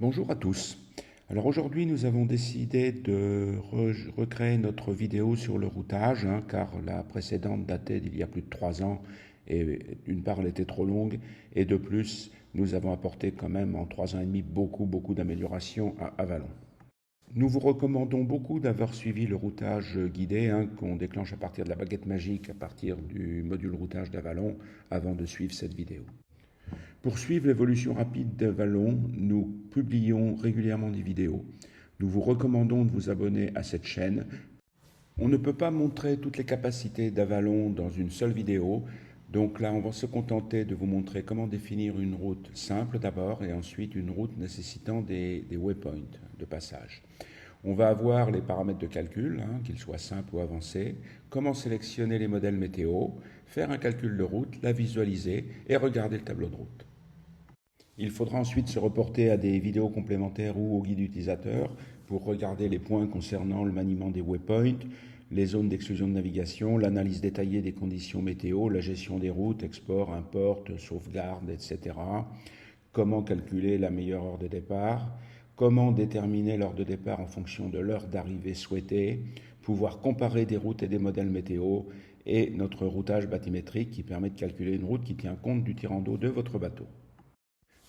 Bonjour à tous. Alors aujourd'hui, nous avons décidé de recréer notre vidéo sur le routage, car la précédente datait d'il y a plus de 3 ans et d'une part, elle était trop longue et de plus, nous avons apporté quand même en 3 ans et demi beaucoup d'améliorations à Avalon. Nous vous recommandons beaucoup d'avoir suivi le routage guidé qu'on déclenche à partir de la baguette magique, à partir du module routage d'Avalon, avant de suivre cette vidéo. Pour suivre l'évolution rapide d'Avalon, nous publions régulièrement des vidéos. Nous vous recommandons de vous abonner à cette chaîne. On ne peut pas montrer toutes les capacités d'Avalon dans une seule vidéo, donc là on va se contenter de vous montrer comment définir une route simple d'abord et ensuite une route nécessitant des waypoints de passage. On va avoir les paramètres de calcul, qu'ils soient simples ou avancés, comment sélectionner les modèles météo, faire un calcul de route, la visualiser et regarder le tableau de route. Il faudra ensuite se reporter à des vidéos complémentaires ou au guide utilisateur pour regarder les points concernant le maniement des waypoints, les zones d'exclusion de navigation, l'analyse détaillée des conditions météo, la gestion des routes, export, import, sauvegarde, etc. Comment calculer la meilleure heure de départ, comment déterminer l'heure de départ en fonction de l'heure d'arrivée souhaitée, pouvoir comparer des routes et des modèles météo, et notre routage bathymétrique qui permet de calculer une route qui tient compte du tirant d'eau de votre bateau.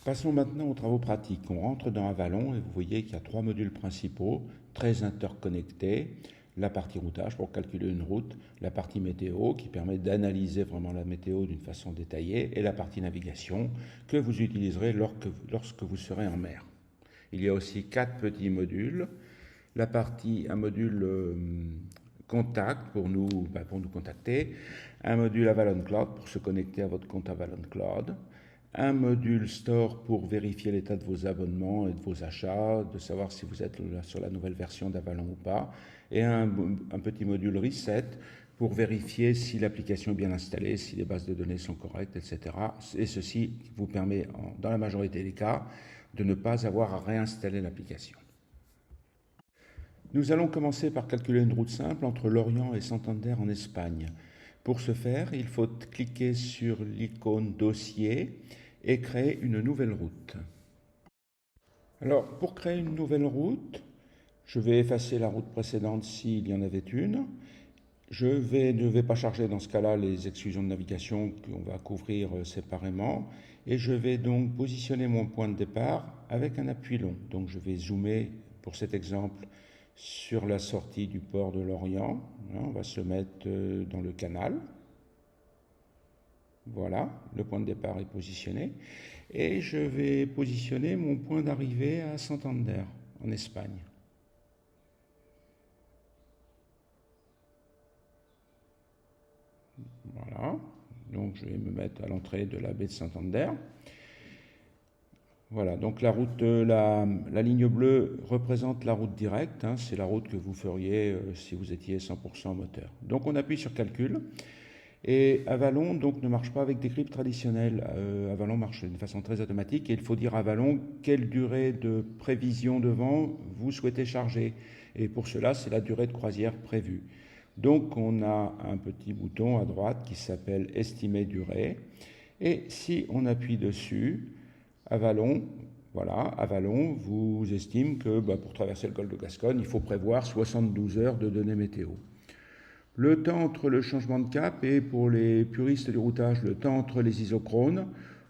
Passons maintenant aux travaux pratiques. On rentre dans Avalon et vous voyez qu'il y a 3 modules principaux, très interconnectés. La partie routage pour calculer une route, la partie météo qui permet d'analyser vraiment la météo d'une façon détaillée et la partie navigation que vous utiliserez lorsque vous serez en mer. Il y a aussi 4 petits modules. Un module contact pour nous contacter, un module Avalon Cloud pour se connecter à votre compte Avalon Cloud, un module Store pour vérifier l'état de vos abonnements et de vos achats, de savoir si vous êtes sur la nouvelle version d'Avalon ou pas, et un petit module Reset pour vérifier si l'application est bien installée, si les bases de données sont correctes, etc. Et ceci vous permet, dans la majorité des cas, de ne pas avoir à réinstaller l'application. Nous allons commencer par calculer une route simple entre Lorient et Santander en Espagne. Pour ce faire, il faut cliquer sur l'icône Dossier et créer une nouvelle route. Alors, pour créer une nouvelle route, je vais effacer la route précédente s'il y en avait une. Je ne vais pas charger dans ce cas-là les exclusions de navigation qu'on va couvrir séparément. Et je vais donc positionner mon point de départ avec un appui long. Donc je vais zoomer pour cet exemple sur la sortie du port de Lorient. On va se mettre dans le canal. Voilà, le point de départ est positionné. Et je vais positionner mon point d'arrivée à Santander, en Espagne. Voilà, donc je vais me mettre à l'entrée de la baie de Santander. Voilà, donc la ligne bleue représente la route directe, c'est la route que vous feriez si vous étiez 100% moteur. Donc on appuie sur calcul. Et Avalon donc, ne marche pas avec des cryptes traditionnelles. Avalon marche d'une façon très automatique et il faut dire à Avalon quelle durée de prévision de vent vous souhaitez charger. Et pour cela, c'est la durée de croisière prévue. Donc on a un petit bouton à droite qui s'appelle Estimer durée. Et si on appuie dessus, Avalon vous estime que pour traverser le golfe de Gascogne, il faut prévoir 72 heures de données météo. Le temps entre le changement de cap et pour les puristes du routage, le temps entre les isochrones.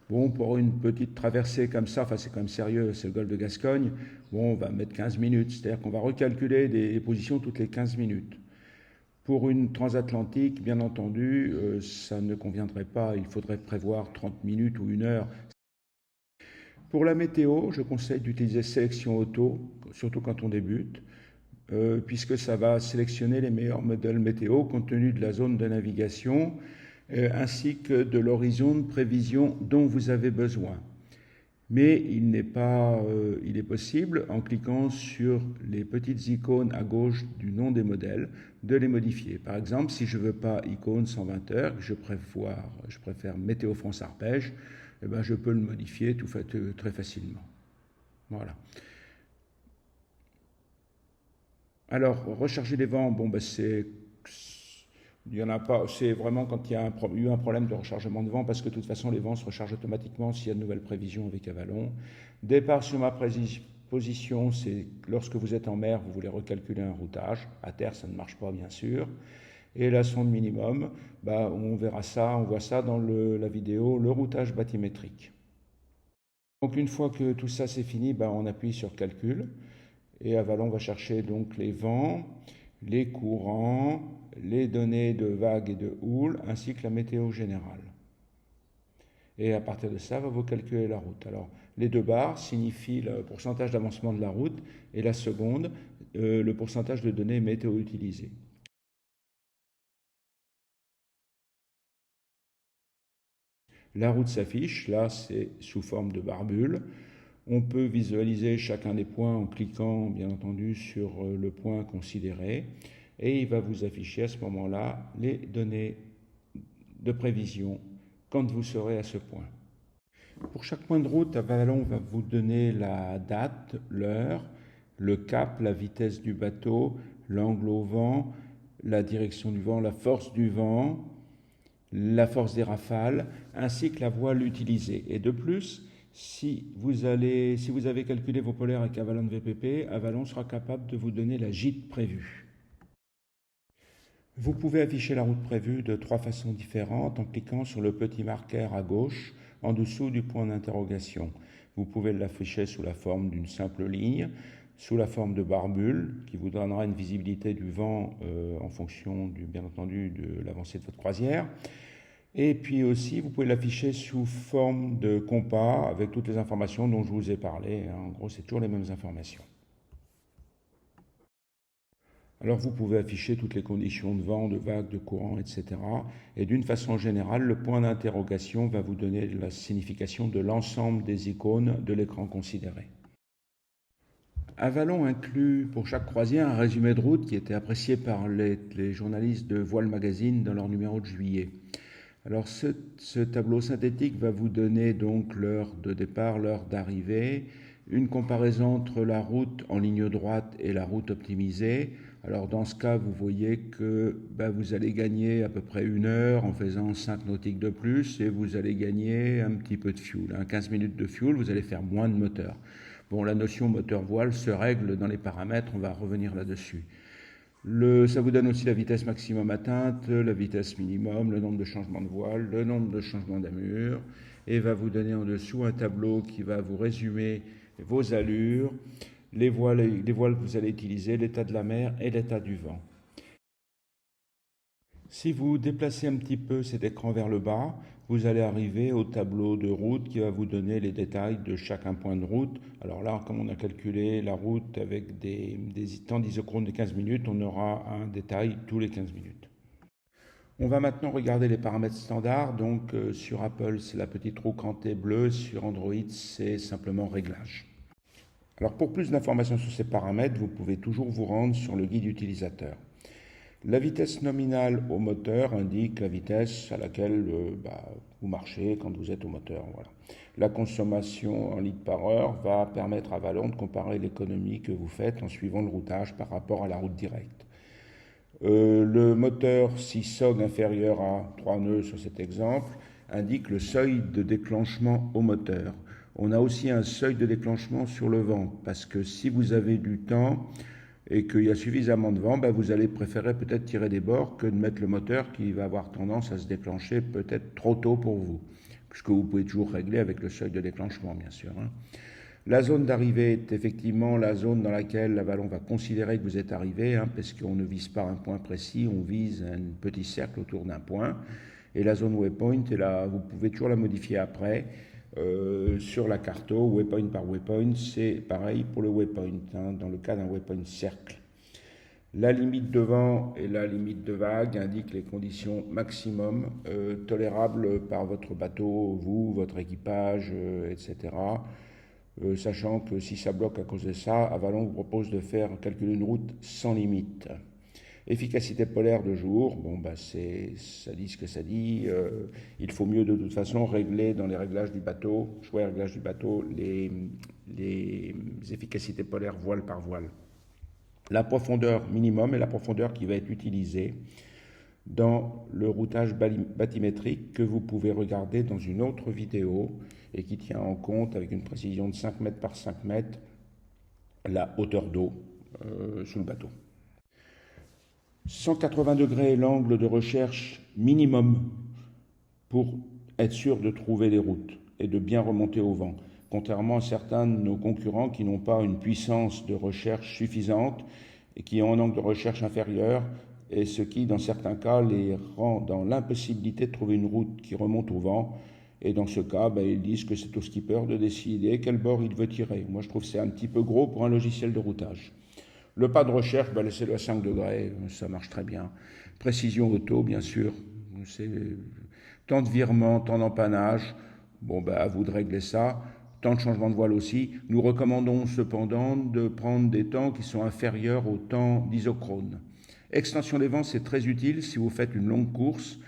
Bon, pour une petite traversée comme ça, c'est quand même sérieux, c'est le golfe de Gascogne, on va mettre 15 minutes, c'est-à-dire qu'on va recalculer des positions toutes les 15 minutes. Pour une transatlantique, bien entendu, ça ne conviendrait pas, il faudrait prévoir 30 minutes ou 1 heure. Pour la météo, je conseille d'utiliser sélection auto, surtout quand on débute. Puisque ça va sélectionner les meilleurs modèles météo compte tenu de la zone de navigation ainsi que de l'horizon de prévision dont vous avez besoin. Mais il est possible, en cliquant sur les petites icônes à gauche du nom des modèles, de les modifier. Par exemple, si je ne veux pas icône 120 heures, je préfère Météo France Arpège, je peux le modifier très facilement. Voilà. Alors, recharger les vents, Il y en a pas, c'est vraiment quand il y a eu un problème de rechargement de vent, parce que de toute façon, les vents se rechargent automatiquement s'il y a de nouvelles prévisions avec Avalon. Départ sur ma position, c'est lorsque vous êtes en mer, vous voulez recalculer un routage. À terre, ça ne marche pas, bien sûr. Et la sonde minimum, bah, on verra ça, on voit ça dans la vidéo, le routage bathymétrique. Donc une fois que tout ça c'est fini, bah, on appuie sur calcul. Et Avalon va chercher donc les vents, les courants, les données de vagues et de houle, ainsi que la météo générale. Et à partir de ça, va vous calculer la route. Alors, les deux barres signifient le pourcentage d'avancement de la route et la seconde, le pourcentage de données météo utilisées. La route s'affiche, là c'est sous forme de barbule. On peut visualiser chacun des points en cliquant bien entendu sur le point considéré et il va vous afficher à ce moment-là les données de prévision quand vous serez à ce point. Pour chaque point de route, Avalon va vous donner la date, l'heure, le cap, la vitesse du bateau, l'angle au vent, la direction du vent, la force du vent, la force des rafales, ainsi que la voile utilisée. Et de plus, si vous avez calculé vos polaires avec Avalon VPP, Avalon sera capable de vous donner la gîte prévue. Vous pouvez afficher la route prévue de 3 façons différentes en cliquant sur le petit marqueur à gauche en dessous du point d'interrogation. Vous pouvez l'afficher sous la forme d'une simple ligne, sous la forme de barbule qui vous donnera une visibilité du vent en fonction bien entendu de l'avancée de votre croisière. Et puis aussi, vous pouvez l'afficher sous forme de compas avec toutes les informations dont je vous ai parlé. En gros, c'est toujours les mêmes informations. Alors vous pouvez afficher toutes les conditions de vent, de vague, de courant, etc. Et d'une façon générale, le point d'interrogation va vous donner la signification de l'ensemble des icônes de l'écran considéré. Avalon inclut pour chaque croisière un résumé de route qui était apprécié par les journalistes de Voile Magazine dans leur numéro de juillet. Alors ce tableau synthétique va vous donner donc l'heure de départ, l'heure d'arrivée, une comparaison entre la route en ligne droite et la route optimisée. Alors dans ce cas, vous voyez que vous allez gagner à peu près 1 heure en faisant 5 nautiques de plus et vous allez gagner un petit peu de fuel. 15 minutes de fuel, vous allez faire moins de moteur. Bon, la notion moteur-voile se règle dans les paramètres, on va revenir là-dessus. Ça vous donne aussi la vitesse maximum atteinte, la vitesse minimum, le nombre de changements de voile, le nombre de changements d'amure, et va vous donner en dessous un tableau qui va vous résumer vos allures, les voiles que vous allez utiliser, l'état de la mer et l'état du vent. Si vous déplacez un petit peu cet écran vers le bas, vous allez arriver au tableau de route qui va vous donner les détails de chacun point de route. Alors là, comme on a calculé la route avec des temps d'isochrone de 15 minutes, on aura un détail tous les 15 minutes. On va maintenant regarder les paramètres standards. Donc sur Apple, c'est la petite roue crantée bleue. Sur Android, c'est simplement réglage. Alors pour plus d'informations sur ces paramètres, vous pouvez toujours vous rendre sur le guide utilisateur. La vitesse nominale au moteur indique la vitesse à laquelle vous marchez quand vous êtes au moteur. Voilà. La consommation en litres par heure va permettre à Avalon de comparer l'économie que vous faites en suivant le routage par rapport à la route directe. Le moteur, si SOG inférieur à 3 nœuds sur cet exemple, indique le seuil de déclenchement au moteur. On a aussi un seuil de déclenchement sur le vent, parce que si vous avez du temps et qu'il y a suffisamment de vent, vous allez préférer peut-être tirer des bords que de mettre le moteur qui va avoir tendance à se déclencher peut-être trop tôt pour vous, puisque vous pouvez toujours régler avec le seuil de déclenchement, bien sûr. La zone d'arrivée est effectivement la zone dans laquelle Avalon va considérer que vous êtes arrivé, parce qu'on ne vise pas un point précis, on vise un petit cercle autour d'un point. Et la zone waypoint, vous pouvez toujours la modifier après. Sur la carte, waypoint par waypoint, c'est pareil pour le waypoint, dans le cas d'un waypoint cercle. La limite de vent et la limite de vague indiquent les conditions maximum tolérables par votre bateau, vous, votre équipage, etc. Sachant que si ça bloque à cause de ça, Avalon vous propose de faire calculer une route sans limite. Efficacité polaire de jour, ça dit ce que ça dit. Il faut mieux de toute façon régler dans les réglages du bateau, choix et réglages du bateau, les efficacités polaires voile par voile. La profondeur minimum est la profondeur qui va être utilisée dans le routage bathymétrique que vous pouvez regarder dans une autre vidéo et qui tient en compte avec une précision de 5 mètres par 5 mètres la hauteur d'eau sous le bateau. 180 degrés est l'angle de recherche minimum pour être sûr de trouver les routes et de bien remonter au vent, contrairement à certains de nos concurrents qui n'ont pas une puissance de recherche suffisante et qui ont un angle de recherche inférieur, et ce qui, dans certains cas, les rend dans l'impossibilité de trouver une route qui remonte au vent. Et dans ce cas, ils disent que c'est au skipper de décider quel bord il veut tirer. Moi, je trouve que c'est un petit peu gros pour un logiciel de routage. Le pas de recherche, laissez-le à 5 degrés, ça marche très bien. Précision auto, bien sûr. C'est temps de virement, temps d'empannage. À vous de régler ça. Temps de changement de voile aussi. Nous recommandons cependant de prendre des temps qui sont inférieurs au temps d'isochrone. Extension des vents, c'est très utile si vous faites une longue course,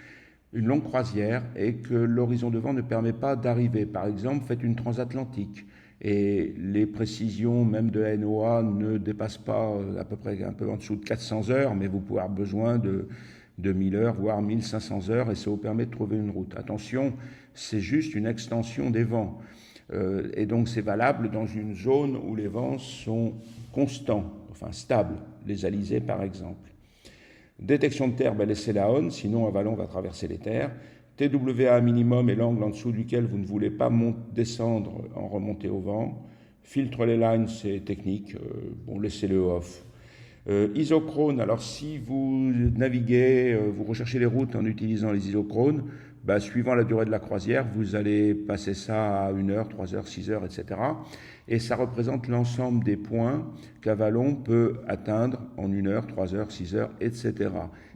une longue croisière et que l'horizon de vent ne permet pas d'arriver. Par exemple, faites une transatlantique et les précisions même de NOA ne dépassent pas à peu près un peu en dessous de 400 heures, mais vous pouvez avoir besoin de 1000 heures, voire 1500 heures, et ça vous permet de trouver une route. Attention, c'est juste une extension des vents. Et donc c'est valable dans une zone où les vents sont constants, enfin stables, les alizés par exemple. Détection de terre, laissez-la on, sinon un ballon va traverser les terres. TWA minimum est l'angle en dessous duquel vous ne voulez pas descendre en remontée au vent. Filtre les lines, c'est technique, laissez-le off. Isochrone, alors si vous naviguez, vous recherchez les routes en utilisant les isochrones, suivant la durée de la croisière, vous allez passer ça à 1 heure, 3 heures, 6 heures, etc. Et ça représente l'ensemble des points qu'Avalon peut atteindre en 1 heure, 3 heures, 6 heures, etc.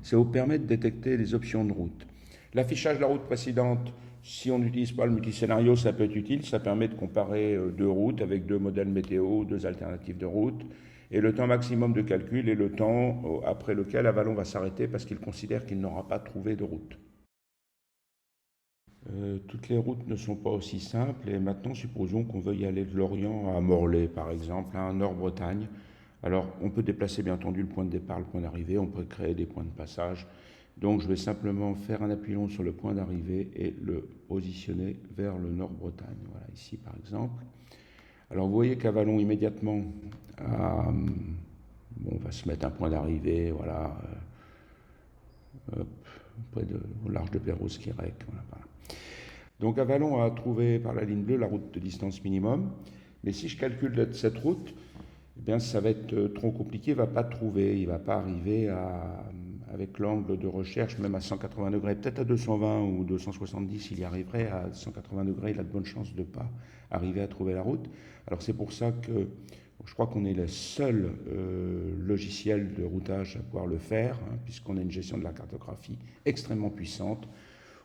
Ça vous permet de détecter les options de route. L'affichage de la route précédente, si on n'utilise pas le multiscénario, ça peut être utile. Ça permet de comparer 2 routes avec 2 modèles météo, 2 alternatives de route. Et le temps maximum de calcul est le temps après lequel Avalon va s'arrêter parce qu'il considère qu'il n'aura pas trouvé de route. Toutes les routes ne sont pas aussi simples et maintenant supposons qu'on veuille aller de Lorient à Morlaix par exemple, à Nord-Bretagne. Alors on peut déplacer bien entendu le point de départ, le point d'arrivée, on peut créer des points de passage. Donc je vais simplement faire un appui long sur le point d'arrivée et le positionner vers le Nord-Bretagne. Voilà, ici par exemple. Alors vous voyez qu'Avalon immédiatement, on va se mettre un point d'arrivée, voilà, près au large de Perros-Guirec. Voilà. Donc Avalon a trouvé par la ligne bleue la route de distance minimum, mais si je calcule cette route, ça va être trop compliqué, il ne va pas trouver, il ne va pas arriver avec l'angle de recherche, même à 180 degrés, peut-être à 220 ou 270, il y arriverait, à 180 degrés, il a de bonnes chances de ne pas arriver à trouver la route. Alors c'est pour ça que je crois qu'on est le seul logiciel de routage à pouvoir le faire, puisqu'on a une gestion de la cartographie extrêmement puissante.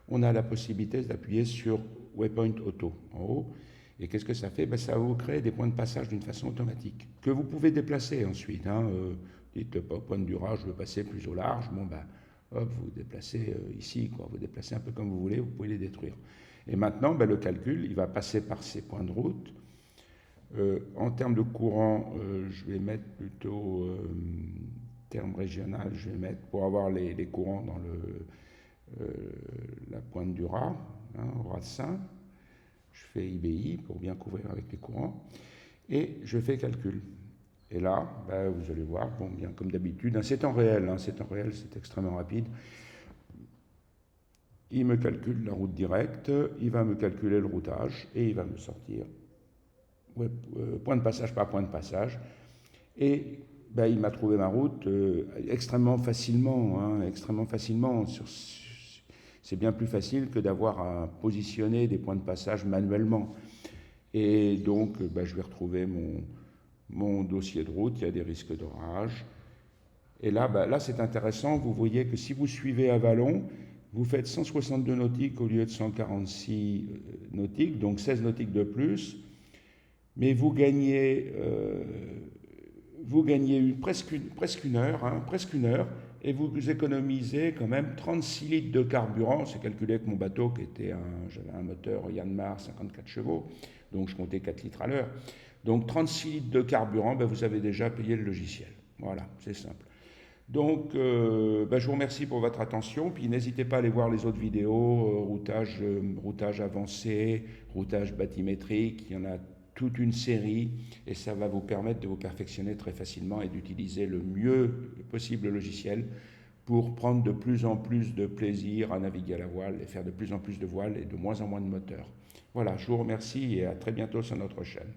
On a la possibilité d'appuyer sur Waypoint Auto en haut. Et qu'est-ce que ça fait? Ça va vous créer des points de passage d'une façon automatique, que vous pouvez déplacer ensuite. Dites pas point de durage, je veux passer plus au large. Vous déplacez ici, vous déplacez un peu comme vous voulez, vous pouvez les détruire. Et maintenant, le calcul, il va passer par ces points de route. En termes de courant, je vais mettre plutôt terme régional, je vais mettre pour avoir les courants dans la pointe du Raz, au Raz de Seine. Je fais IBI pour bien couvrir avec les courants et je fais calcul. Et là, vous allez voir, bien comme d'habitude, c'est en réel, c'est extrêmement rapide. Il me calcule la route directe, il va me calculer le routage et il va me sortir point de passage par point de passage. Et il m'a trouvé ma route extrêmement facilement, c'est bien plus facile que d'avoir à positionner des points de passage manuellement. Et donc, je vais retrouver mon dossier de route, il y a des risques d'orage. Et là, c'est intéressant, vous voyez que si vous suivez Avalon, vous faites 162 nautiques au lieu de 146 nautiques, donc 16 nautiques de plus, mais vous gagnez presque une heure, et vous économisez quand même 36 litres de carburant. C'est calculé avec mon bateau j'avais un moteur Yanmar 54 chevaux, donc je comptais 4 litres à l'heure. Donc 36 litres de carburant, vous avez déjà payé le logiciel. Voilà, c'est simple. Donc, je vous remercie pour votre attention. Puis n'hésitez pas à aller voir les autres vidéos, routage avancé, routage bathymétrique. Il y en a toute une série et ça va vous permettre de vous perfectionner très facilement et d'utiliser le mieux possible le logiciel pour prendre de plus en plus de plaisir à naviguer à la voile et faire de plus en plus de voiles et de moins en moins de moteurs. Voilà, je vous remercie et à très bientôt sur notre chaîne.